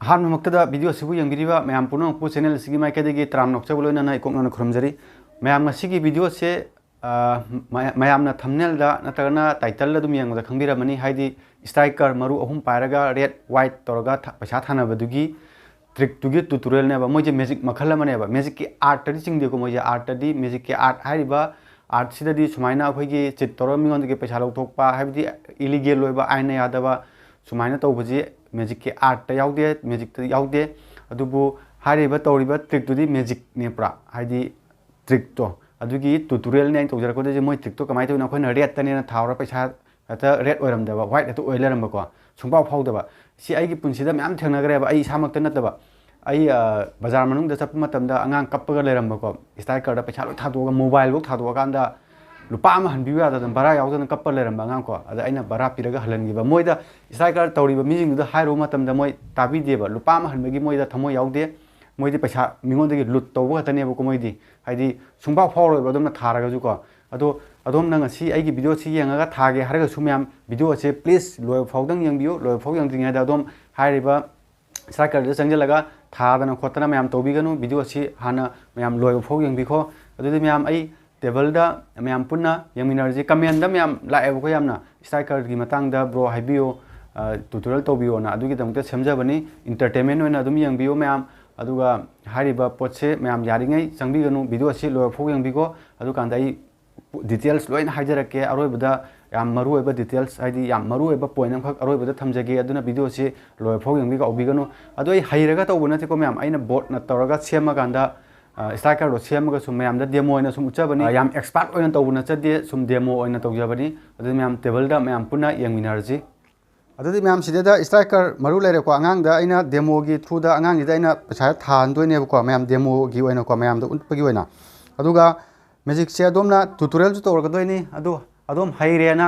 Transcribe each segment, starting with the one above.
ꯑꯍꯥꯟꯕꯃꯛꯇꯗ video ꯑꯁꯤꯕꯨ ꯌꯦꯡꯕꯤꯔꯤꯕ ꯃꯌꯥꯝ ꯄꯨꯝꯅꯃꯛꯄꯨ ꯆꯦꯅꯦꯜ ꯑꯁꯤꯒꯤ ꯃꯥꯏꯀꯩꯗꯒꯤ ꯇꯔꯥꯝ ꯅꯣꯛꯆꯕ ꯂꯣꯏꯅꯅ ꯏꯀꯣꯛꯅꯅ ꯈꯨꯔꯨꯝꯖꯔꯤ ꯃꯌꯥꯝ ꯉꯁꯤꯒꯤ ꯚꯤꯗꯤꯑꯣꯁꯦ ꯃꯌꯥꯝꯅ ꯊꯝꯅꯦꯜꯗ ꯅꯠꯇ꯭ꯔꯒꯅ ꯇꯥꯏꯇꯜꯗ ꯑꯗꯨꯝ ꯌꯦꯡꯕꯗ ꯈꯪꯕꯤꯔꯝꯃꯅꯤ ꯍꯥꯏꯗꯤ ꯁ꯭ꯇ꯭राꯏꯀꯔ ꯃꯔꯨ ꯑꯍꯨꯝ ꯄꯥꯏꯔꯒ ꯔꯦꯗ ꯋꯥꯏꯠ ꯇꯧꯔꯒ ꯄꯩꯁꯥ ꯊꯥꯅꯕꯗꯨꯒꯤ ꯇ꯭ꯔꯤꯛꯇꯨꯒꯤ ꯇꯨꯇꯣꯔꯤꯌꯦꯜꯅꯦꯕ ꯃꯣꯏꯁꯦ ꯃꯦꯖꯤꯛ ꯃꯈꯜ ꯑꯃꯅꯦꯕ ꯃꯦꯖꯤꯛꯀꯤ ꯑꯥꯔꯠꯇꯗꯤ ꯆꯤꯡꯗꯦꯀꯣ ꯃꯣꯏꯁꯦ ꯑꯥꯔꯠꯇꯗꯤ ꯃꯦꯖꯤꯛꯀꯤ ꯑꯥꯔꯠ ꯍꯥꯏꯔꯤꯕ ꯑꯥꯔꯠꯁꯤꯗꯗꯤ ꯁꯨꯃꯥꯏꯅ ꯑꯩꯈꯣꯏꯒꯤ ꯆꯤꯠ ꯇꯧꯔꯒ ꯃꯤꯉꯣꯟꯗꯒꯤ ꯄꯩꯁꯥ ꯂꯧꯊꯣꯛꯄ ꯍꯥꯏꯕꯗꯤ 이리ꯒꯦꯜ ꯑꯣꯏꯕ 아이ꯅ ꯌꯥꯗꯕ ꯁꯨꯃꯥꯏꯅ ꯇꯧꯕꯁꯤ ꯃꯦꯖꯤꯛꯀꯤ ꯑꯥꯔꯠꯇ ꯌꯥꯎꯗꯦ ꯃꯦꯖꯤꯛꯇ ꯌꯥꯎꯗꯦ ꯑꯗꯨꯕꯨ ꯍꯥꯏꯔꯤꯕ ꯇꯧꯔꯤꯕ ꯇ꯭ꯔꯤꯛꯇꯨꯗꯤ ꯃꯦꯖꯤꯛꯅꯦ ꯄꯨꯔꯥ ꯍꯥꯏꯗꯤ ꯇ꯭ꯔꯤꯛꯇꯣ ꯑꯗꯨꯒꯤ ꯇꯨꯇꯣꯔꯤꯌꯦꯜꯅꯦ ꯑꯩꯅ ꯇꯧꯖꯔꯛꯄꯗꯣꯏꯁꯦ ꯃꯣꯏ ꯇ꯭ꯔꯤꯛꯇꯣ ꯀꯃꯥꯏꯅ ꯇꯧꯅꯣ ꯑꯩꯈꯣꯏꯅ ꯔꯦꯗꯇꯅꯦꯅ ꯊꯥꯎꯔ ꯄꯩꯁꯥ ꯍꯦꯛꯇ ꯔꯦꯗ ꯑꯣꯏꯔꯝꯗꯕ ꯋꯥꯏꯠ ꯍꯦꯛꯇ ꯑꯣꯏ ꯂꯩꯔꯝꯕꯀꯣ ꯁꯨꯡꯐꯥꯎ ꯐꯥꯎꯗꯕ ꯁꯤ ꯑꯩꯒꯤ ꯄꯨꯟꯁꯤꯗ ꯃꯌꯥꯝ ꯊꯦꯡꯅꯈ꯭ꯔꯦꯕ ꯑꯩ ꯏꯁꯥꯃꯛꯇ ꯅꯠꯇꯕ ꯑꯩ ꯕꯖꯥꯔ ꯃꯅꯨꯡꯗ ꯆꯠꯄ ꯃꯇꯝꯗ ꯑꯉꯥꯡ ꯀꯞꯄꯒ ꯂꯩꯔꯝꯕꯀꯣ ꯁ꯭ꯇ꯭ꯔꯥꯏꯀꯔꯗ ꯄꯩꯁꯥ ꯂꯣꯏ ꯊꯥꯗꯣꯛꯑꯒ ꯃꯣꯕꯥꯏꯜꯐꯧ ꯊꯥꯗꯣꯛꯑꯀꯥꯟꯗ ꯂꯨꯄꯥ ꯑꯃ ꯍꯟꯕꯤꯌꯨ ꯌꯥꯗꯗꯅ ꯕꯔꯥ ꯌꯥꯎꯗꯅ ꯀꯞꯄ ꯂꯩꯔꯝꯕ ꯑꯉꯥꯡꯀꯣ ꯑꯗ ꯑꯩꯅ ꯕꯔꯥ ꯄꯤꯔꯒ ꯍꯜꯍꯟꯈꯤꯕ ꯃꯣꯏꯗ ꯁ꯭ꯇ꯭ꯔꯥꯏꯀꯔ ꯇꯧꯔꯤꯕ ꯃꯤꯁꯤꯡꯗꯨꯗ ꯍꯥꯏꯔꯨꯕ ꯃꯇꯝꯗ ꯃꯣꯏ ꯇꯥꯕꯤꯗꯦꯕ ꯂꯨꯄꯥ ꯑꯃ ꯍꯟꯕꯒꯤ ꯃꯣꯏꯗ ꯊꯃꯣꯏ ꯌꯥꯎꯗꯦ ꯃꯣꯏꯗꯤ ꯄꯩꯁꯥ ꯃꯤꯉꯣꯟꯗꯒꯤ ꯂꯨꯠ ꯇꯧꯕ ꯈꯛꯇꯅꯦꯕꯀꯣ ꯃꯣꯏꯗꯤ ꯍꯥꯏꯗꯤ ꯁꯨꯡꯐꯥꯎ ꯐꯥꯎꯔꯣꯏꯕ ꯑꯗꯣꯝꯅ ꯊꯥꯔꯒꯁꯨꯀꯣ ꯑꯗꯣ ꯑꯗꯣꯝꯅ ꯉꯁꯤ ꯑꯩꯒꯤ ꯚꯤꯗꯤꯑꯣꯁꯤ ꯌꯦꯡꯉꯒ ꯊꯥꯒꯦ ꯍꯥꯏꯔꯒꯁꯨ ꯃꯌꯥꯝ ꯚꯤꯗꯤꯑꯣꯁꯦ ꯄ꯭ꯂꯤꯖ ꯂꯣꯏꯕ ꯐꯥꯎꯗꯪ ꯌꯦꯡꯕꯤꯌꯨ ꯂꯣꯏꯕ ꯐꯥꯎ ꯌꯦꯡꯗ꯭ꯔꯤꯉꯩꯗ ꯑꯗꯣꯝ ꯍꯥꯏꯔꯤꯕ ꯁ꯭ꯇ꯭ꯔꯥꯏꯀꯔꯗ ꯆꯪꯁꯤꯜꯂꯒ ꯊꯥꯗꯅ ꯈꯣꯠꯇꯅ ꯃꯌꯥꯝ ꯇꯧꯕꯤꯒꯅꯨ ꯚꯤꯗꯤꯑꯣꯁꯤ ꯍꯥꯟꯅ ꯃꯌꯥꯝ ꯂꯣꯏꯕ ꯐꯥꯎ ꯌꯦꯡꯕꯤꯈꯣ ꯑꯗꯨꯗꯤ ꯃꯌꯥꯝ ꯑꯩ ꯇꯦꯕꯜꯗ ꯃꯌꯥꯝ ꯄꯨꯟꯅ ꯌꯦꯡꯃꯤꯟꯅꯔꯁꯤ ꯀꯃꯦꯟꯗ ꯃꯌꯥꯝ ꯂꯥꯛꯑꯦꯕꯀꯣ ꯌꯥꯝꯅ ꯁ꯭ꯇ꯭ꯔꯥꯏꯀꯔꯒꯤ ꯃꯇꯥꯡꯗ ꯕ꯭ꯔꯣ ꯍꯥꯏꯕꯤꯌꯨ ꯇꯨꯇꯣꯔꯤꯌꯦꯜ ꯇꯧꯕꯤꯌꯣꯅ ꯑꯗꯨꯒꯤꯗꯃꯛꯇ ꯁꯦꯝꯖꯕꯅꯤ ꯏꯟꯇꯔꯇꯦꯟꯃꯦꯟ ꯑꯣꯏꯅ ꯑꯗꯨꯝ ꯌꯦꯡꯕꯤꯌꯨ ꯃꯌꯥꯝ ꯑꯗꯨꯒ ꯍꯥꯏꯔꯤꯕ ꯄꯣꯠꯁꯦ ꯃꯌꯥꯝ ꯌꯥꯔꯤꯉꯩ ꯆꯪꯕꯤꯒꯅꯨ ꯚꯤꯗꯤꯑꯣꯁꯤ ꯂꯣꯏꯕ ꯐꯥꯎ ꯌꯦꯡꯕꯤꯈꯣ ꯑꯗꯨꯀꯥꯟꯗ ꯑꯩ ꯗꯤꯇꯦꯜꯁ ꯂꯣꯏꯅ ꯍꯥꯏꯖꯔꯛꯀꯦ ꯑꯔꯣꯏꯕꯗ ꯌꯥꯝ ꯃꯔꯨꯑꯣꯏꯕ ꯗꯤꯇꯦꯜꯁ ꯍꯥꯏꯗꯤ ꯌꯥꯝ ꯃꯔꯨꯑꯣꯏꯕ ꯄꯣꯏꯟ ꯑꯃꯈꯛ ꯑꯔꯣꯏꯕꯗ ꯊꯝꯖꯒꯦ ꯑꯗꯨꯅ ꯚꯤꯗꯤꯑꯣꯁꯤ ꯂꯣꯏꯕ ꯐꯥꯎ ꯌꯦꯡꯕꯤꯒꯅꯨ ꯑꯗꯣ ꯑꯩ ꯍꯩꯔꯒ ꯇꯧꯕ ꯅꯠꯇꯦꯀꯣ ꯃꯌꯥꯝ ꯑꯩꯅ ꯕꯣꯠꯅ ꯇꯧꯔꯒ ꯁꯦꯝꯃꯀꯥꯟꯗ ꯁ꯭ꯇ꯭ꯔꯥꯏꯀꯔꯗꯣ ꯁꯦꯝꯃꯒ ꯁꯨꯝ ꯃꯌꯥꯝꯗ ꯗꯦꯃꯣ ꯑꯣꯏꯅ ꯁꯨꯝ ꯎꯠꯆꯕꯅꯤ ꯌꯥꯝ ꯑꯦꯛꯁꯄꯥꯔꯠ ꯑꯣꯏꯅ ꯇꯧꯕ ꯅꯠꯆꯗꯦ ꯁꯨꯝ ꯗꯦꯃꯣ ꯑꯣꯏꯅ ꯇꯧꯖꯕꯅꯤ ꯑꯗꯨ ꯃꯌꯥꯝ ꯇꯦꯕꯜꯗ ꯃꯌꯥꯝ ꯄꯨꯟꯅ ꯌꯦꯡꯃꯤꯟꯅꯔꯁꯤ ꯑꯗꯨꯗꯤ ꯃꯌꯥꯝ ꯁꯤꯗꯩꯗ ꯁ꯭ꯇ꯭ꯔꯥꯏꯀꯔ ꯃꯔꯨ ꯂꯩꯔꯦꯀꯣ ꯑꯉꯥꯡꯗ ꯑꯩꯅ ꯗꯦꯃꯣꯒꯤ ꯊ꯭ꯔꯨꯗ ꯑꯉꯥꯡꯁꯤꯗ ꯑꯩꯅ ꯄꯩꯁꯥ ꯊꯥꯍꯟꯗꯣꯏꯅꯦꯕꯀꯣ ꯃꯌꯥꯝ ꯗꯦꯃꯣꯒꯤ ꯑꯣꯏꯅꯀꯣ ꯃꯌꯥꯝꯗ ꯎꯠꯄꯒꯤ ꯑꯣꯏꯅ ꯑꯗꯨꯒ ꯃꯦꯖꯤꯛꯁꯦ ꯑꯗꯣꯝꯅ ꯇꯨꯇꯣꯔꯤꯌꯦꯜꯁꯨ ꯇꯧꯔꯛꯀꯗꯣꯏꯅꯤ ꯑꯗꯣ ꯑꯗꯣꯝ ꯍꯩꯔꯦꯅ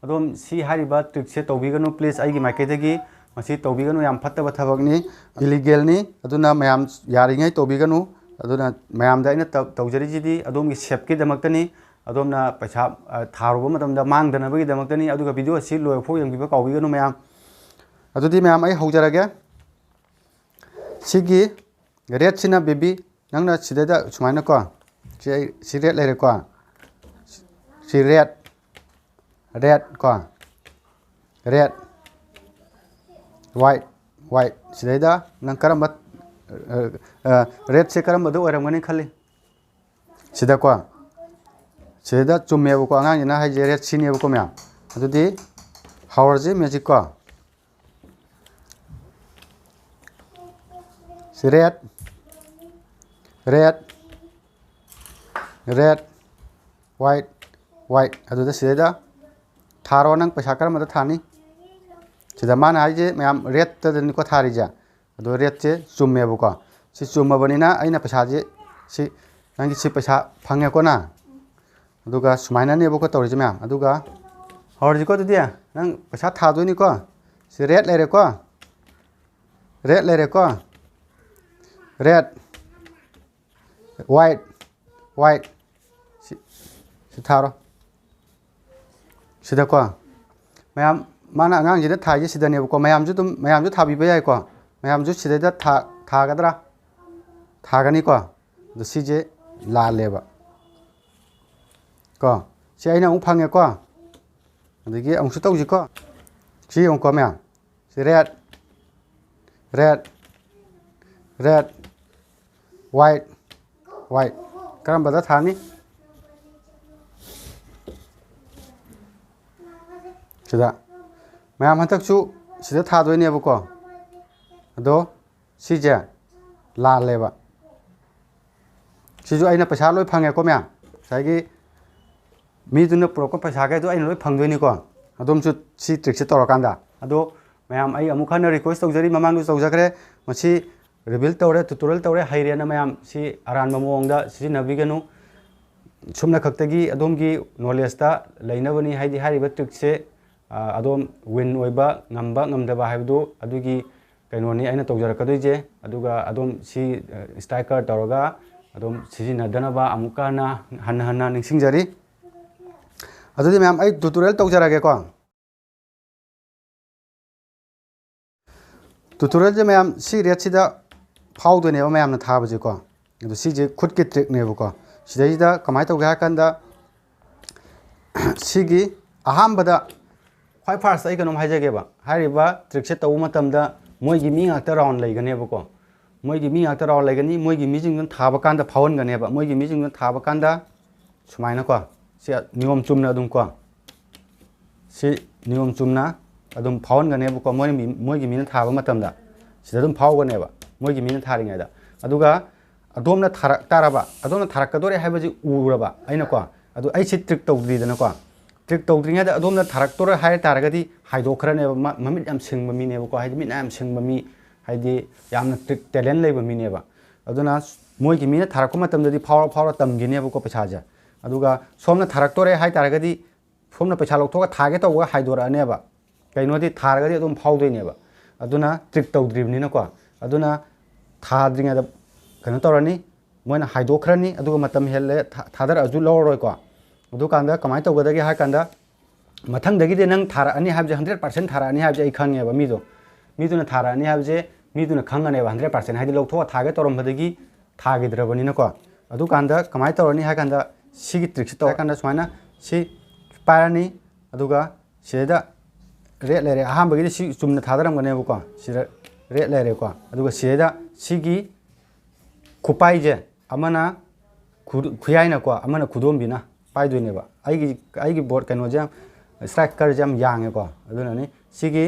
ꯑꯗꯣꯝ ꯁꯤ ꯍꯥꯏꯔꯤꯕ ꯇ꯭ꯔꯤꯛꯁꯦ ꯇꯧꯕꯤꯒꯅꯨ プリーズ ꯑꯩꯒꯤ ꯃꯥꯏꯀꯩꯗꯒꯤ ꯃꯁꯤ ꯇꯧꯕꯤꯒꯅꯨ ꯌꯥꯝ ꯐꯠꯇꯕ ꯊꯕꯛꯅꯤ 이리ꯒꯦꯜꯅꯤ ꯑꯗꯨꯅ ꯃꯌꯥꯝ ꯌꯥꯔꯤꯉꯩ ꯇꯧꯕꯤꯒꯅꯨ ꯑꯗꯨꯅ ꯃꯌꯥꯝꯗ ꯑꯩꯅ ꯇꯧꯖꯔꯤꯁꯤꯗꯤ ꯑꯗꯣꯝꯒꯤ ꯁꯦꯐꯀꯤꯗꯃꯛꯇꯅꯤ ꯑꯗꯣꯝꯅ ꯄꯩꯁꯥ ꯊꯥꯔꯨꯕ ꯃꯇꯝꯗ ꯃꯥꯡꯗꯅꯕꯒꯤꯗꯃꯛꯇꯅꯤ ꯑꯗꯨꯒ ꯚꯤꯗꯤꯑꯣ ꯑꯁꯤ ꯂꯣꯏꯕ ꯐꯥꯎ ꯌꯦꯡꯕꯤꯕ ꯀꯥꯎꯕꯤꯒꯅꯨ ꯃꯌꯥꯝ ꯑꯗꯨꯗꯤ ꯃꯌꯥꯝ ꯑꯩ ꯍꯧꯖꯔꯒꯦ ꯁꯤꯒꯤ ꯔꯦꯗꯁꯤꯅ ꯕꯦꯕꯤ ꯅꯪꯅ ꯁꯤꯗꯩꯗ ꯁꯨꯃꯥꯏꯅꯀꯣ ꯁꯤ ꯔꯦꯗ ꯂꯩꯔꯦꯀꯣ ꯁꯤ ꯔꯦꯗ ꯀꯣ ꯔꯦꯗ ꯋꯥꯏꯠ ꯁꯤꯗꯩꯗ ꯅꯪ ꯀꯔꯝꯕ ꯔꯦꯗꯁꯦ ꯀꯔꯝꯕꯗ ꯑꯣꯏꯔꯝꯒꯅꯤ ꯈꯜꯂꯤ ꯁꯤꯗꯀꯣ ꯁꯤꯗ ꯆꯨꯝꯃꯦꯕꯀꯣ ꯑꯉꯥꯡꯁꯤꯅ ꯍꯥꯏꯁꯦ ꯔꯦꯗ ꯁꯤꯅꯦꯕꯀꯣ ꯃꯌꯥꯝ ꯑꯗꯨꯗꯤ ꯍꯧꯔꯁꯤ ꯃꯦꯖꯤꯛ ꯀꯣ ꯁꯤ ꯔꯦꯗ ꯋꯥꯏꯠ ꯑꯗꯨꯗ ꯁꯤꯗꯩꯗ ꯊꯥꯔꯣ ꯅꯪ ꯄꯩꯁꯥ ꯀꯔꯝꯕꯗ ꯊꯥꯅꯤ sida mana haije mayam red tadani ko tharija ado red che chummebako si chummabanina aina paisa je si nangi si paisa phange ko na aduga sumaina ne bako tawrije mayam aduga horji ko dia nang paisa thadoni ko si red lere ko red white si tharo sida ko mayam mana angang jida thaije sida ne ko mayam ju dum mayam ju thabi ba yai ko mayam ju sida da thagadra thagani ko do si je la leba ko si aina ung phange ko adigi ung su tawji ko si ung ko mayam si red white karam bada thani sida mayam hantak su sida thadoi ne ko ado si je la leba si ju aina paisa loi phange ko mayam saigi mi duna pro ko paisa ga do aina loi phangdoi ni ko adom su si trick se torakanda ado mayam ai amu khana request tawjari mamang du tawjakre masi reveal tawre tutorial tawre haire na mayam si aran mamongda si nabiganu sumna khaktagi adomgi knowledge ta leinabani haidi hariba trick se adom win oiba ngamba ngamdaba haibdu adugi kainoni aina tawjarakaduje aduga adom si striker tawraga adom sijinadanaba amuka na hanna ningsingjari adudi mayam ai tutorial tawjarage ko tutorial je mayam si ret sida phau do ne ba mayam na tha ba je ko adu si je khut ki trick ne ba ko sidai da kamai to ga kan da sigi aham bada khwai first ai kanom haije ge ba hari ba trick se taw matam da moi gi mi ngak ta round lai ga ne ba ko moi gi mi ngak ta round lai ga ni moi gi mi jing nan tha ba kan da phawon ga ne ba moi gi mi jing nan tha ba kan da sumai na ko si niom chum na dum ko si niom chum na adum phawon ga ne ba ko moi gi mi nan tha ba matam da sida dum phaw ga ne ba moi gi mi nan tha ri ngai da aduga adom na tharak taraba adom na tharak ka dore hai ba ji ura ba aina ko adu ai si trick taw dri da na ko trick taw dri ngai da adom na tharak tor hai tar ga di hai do khara ne ba mamit yam sing ba mi ne ba ko hai di mit am sing ba mi hai di yam na trick talent lei ba mi ne ba aduna moi gi mi na tharak ko matam da di phaw tam gi ne ba ko pacha ja aduga som na tharak tor hai tar ga di som na pacha lok tho ga tha ge taw ga hai do ra ne ba kai no di thar ga di adom phaw doi ne ba aduna trick taw dri ni na ko aduna tha dri ngai da kano torani moina haido khrani aduga matam helle thadar aju loroi ko adu kanda kamai to gadagi ha kanda mathang dagi de nang thara ani habje 100% thara ani habje ai khange ba mi do na thara ani habje mi do na khangane ba 100% haidi lok tho thage torom badagi thage drabani na ko adu kanda kamai torani ha kanda sigi trick to kanda swaina si parani aduga seda red lere aham bagi si chumna thadaram gane ko si red lere ko aduga seda sigi kupai je amana khuyai na ko amana khudom bina pai do ne ba ai gi board kano jam striker jam yang ko aduna ni sigi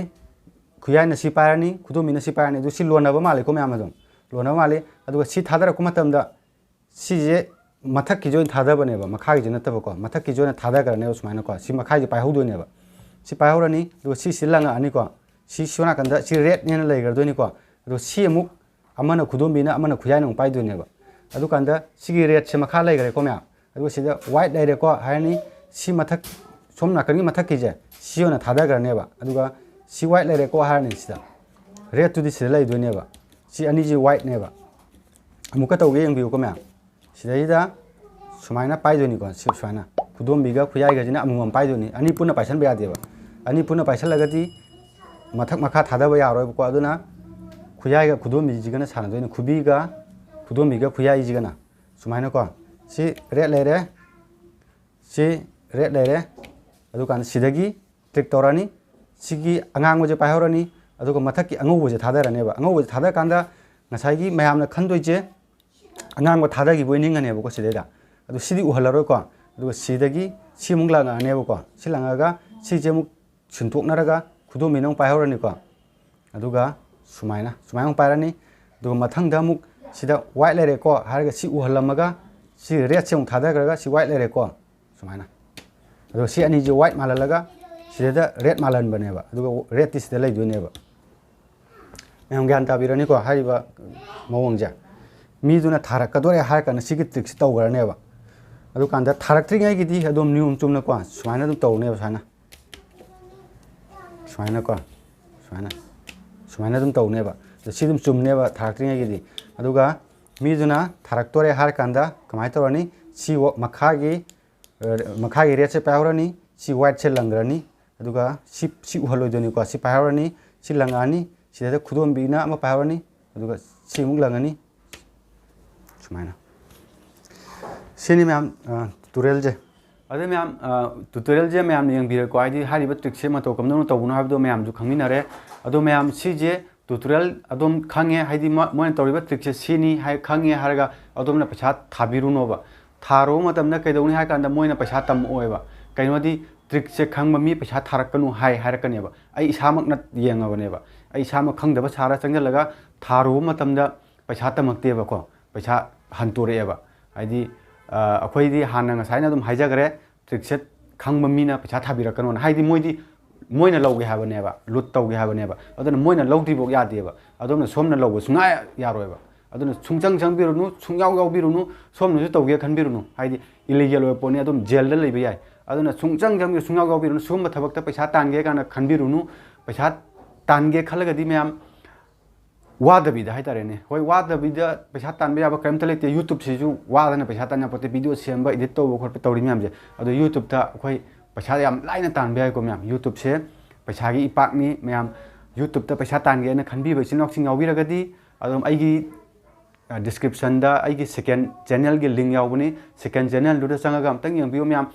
khuyai na si parani khudom bina si parani du si lona ba male ko me amadum lona male adu si thadara ko matam da si je mathak ki join thada bane ba makha gi jinata ba ko mathak ki join thada kar ne usmaina ko si makha gi pai hu do ne ba si pai hu rani du si silanga ani ko si sona kan da si red ne lai gar do ni ko du si muk amana khudom bina amana khuyai nong pai do ne ba adu kanda sigi red se makha lai gare ko mya adu sida white lai re ko haini si mathak somna kan gi mathak ki je si ona thada gar ne ba aduga si white lai re ko haini sida red tu di se lai do ne ba si ani ji white ne ba amuka to ge yang bi ko mya sida ida sumaina pai do ni ko si sumaina khudom biga khuyai ga jina amum pai do ni ani puna paisan ba de ba ani puna paisan lagati mathak makha thada ba ya roi ko aduna khuyai ga khudom bi jigana sana do ni khubiga khudom biga khuyai jigana sumaina ko si red lere adu kan sidagi trick torani sigi angang mo je pai horani adu ko mathak ki angu je thada rane ba angu je thada kanda ngasai gi mayam na khandoi je angang mo thada gi boining ane ba ko sideda adu sidi uhalaro ko adu sidagi si mungla nga ane ba ko silanga ga si je muk sintok naraga khudom minong pai horani ko aduga sumaina pai rani adu mathang da muk sida white lere ko harga si uhalamaga si red se ung thada ga si white lere ko sumaina adu si ani je white malalaga sida red malan bane ba adu red ti sida lai do ne ba em gan ta birani ko hariba mawangja mi duna tharak ka dore har kana sigi trick taw gar ne ba adu kanda tharak tri ngai gi di adom nium chumna ko sumaina dum taw ne ba sana sumaina dum taw ne ba si dum chum ne ba tharak tri ngai gi di aduga mi duna tharak tore har kanda kamai torani si makha gi red se pahorani si white se langrani aduga si uhaloi doni ko si pahorani si langani si da khudom bina ma pahorani aduga si mung langani sumaina sini ma'am tutorial je ade ma'am tutorial je ma'am yang bi ko ai hari ba trick se ma to kam no to bu no habdo ma'am ju khangmi na re ado ma'am si je tutorial adom khange haidi moin toriba trick se sini hai khange harga adom na pacha thabiru no ba tharo matam na kaidoni ha kanda moina pacha tam oi ba kaino di trick se khangma mi pacha tharakanu hai harakane ba ai isamak na yenga bane ba ai isamak khangda ba sara changjalaga tharo matam da pacha tamakte ba ko pacha hantore ba haidi akhoi di hanna ngasai na dum haijagare trick se khangma mi na pacha thabirakanu haidi moina lawge habane ba lut tawge habane ba aduna moina lawdri bok yade ba aduna somna lawgo sunga yaroi ba aduna sungchang changbirunu sungyaw birunu somna ju tawge khanbirunu haidi illegal we poni adum jail da leibe yai aduna sungchang jang sungyaw birunu sumba thabakta paisa tange kana khanbirunu paisa tange khalaga di myam wadabi da haitare ne hoi wadabi da paisa tanbe ya ba kaimta lete youtube se ju wadana paisa tanya pote video semba edit to khor pe tawri myam je adu youtube ta khoi paisa yam laina tanbe ai ko myam youtube se paisa gi ipak ni myam YouTube पैसा तानगे खनबीब इचिनाउसिंग याउबीरगदी अदुम आइगी description दा आइगी second channel की लिंक याउबनी सेकेंड चैनल दुदा चंगागा अमतंग यंगबियो मैम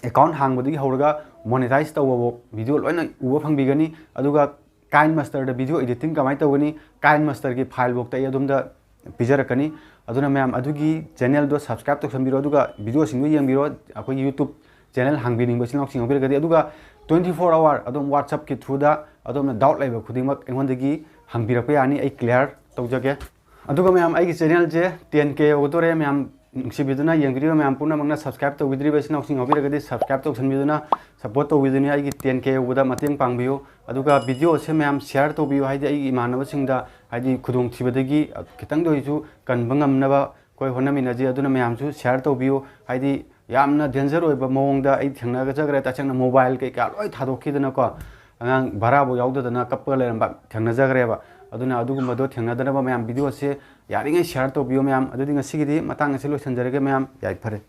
अकाउंट हांगबदगी हौरगा मोनेटाइज तौबो वीडियो लोइना उबा फंगबिगनी अदुगा काइन मास्टर द वीडियो एडिटिंग कमाई तौगनी काइन मास्टर की फाइल बोक्ता अदुमदा पिजरकनी अदुना मैम अदुगी चैनल दो सब्सक्राइब तौसनबिरो अदुगा वीडियो सिंगो यंगबिरो अखोई यूट्यूब चैनल हांगबिनिंग बसिनाउसिंग याउबीरगदी अदुगा 24 आवर अदुम व्हाट्सएप की थ्रू दा अदुमना डाउट लेबा खुदिमक एंगोंदगी हांगबिरक यानी आई क्लियर तौजगे अदुगा मैम आई चैनल जे 10K ओदोरे मैम नुसिबिदुना यंगबिरो मैम पुनमकना सब्सक्राइब तौबिद्रिबा सिनाउसिंग याउबीरगदी सब्सक्राइब तौसनबिदुना सपोर्ट तौबिदुनी आई 10K ओबदा मतेंग पांगबियो अदुगा वीडियो से मैम शेयर तौबियो हाइदि आई इमानबसिंगदा हाइदि खुदोंग थिबदगी खितंग दोइसु कनबंगमनबा कोई होनमिनजी अदुना मैमसु शेयर तौबियो हाइदि यामना डेंजर ओइबा मओंगदा आई थेंगनागजगरे ताचंगना मोबाइल के का लोय थादोखिदना को अंगांग भराबो याउददना कप्पा लेरंबा थेंगनाजगरेबा अदुना अदुगुमबदो थेंगनादनबा मैम वीडियो से यारिङै शेयर तौबियो मैम अदुदि ngasiगidi matang ase लोइसनजरगे मैम याइ फरे।